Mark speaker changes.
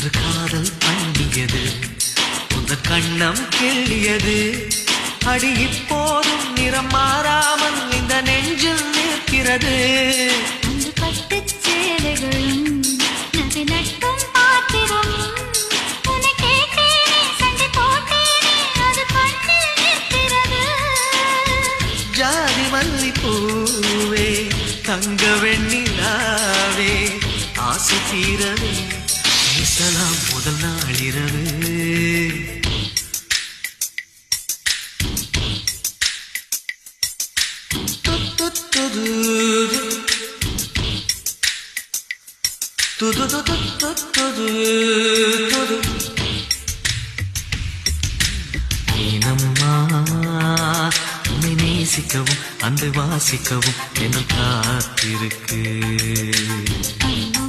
Speaker 1: இன்று காதல் பண்ணியது உந்த கண்ணம் கிள்ளியது அடி இப்போதும் நிறம் மாறாமல் இந்த நெஞ்சில் நிற்கிறது
Speaker 2: அந்த பட்டுச் சேலைகளும் நகை நட்டும் பாத்திரம் உன்னை கேட்டேனே சண்டை போட்டேனே அது கண்ணில் நிற்கிறது
Speaker 1: ஜாதி மல்லி பூவே தங்க வெண்ணிலாவே ஆசை தீரவே பேசலாம் முதல் நாளிரவு ஏனம்மா உன்னை நேசிக்கவும் அன்று வாசிக்கவும் என்று காத்திருக்கு
Speaker 2: அம்மா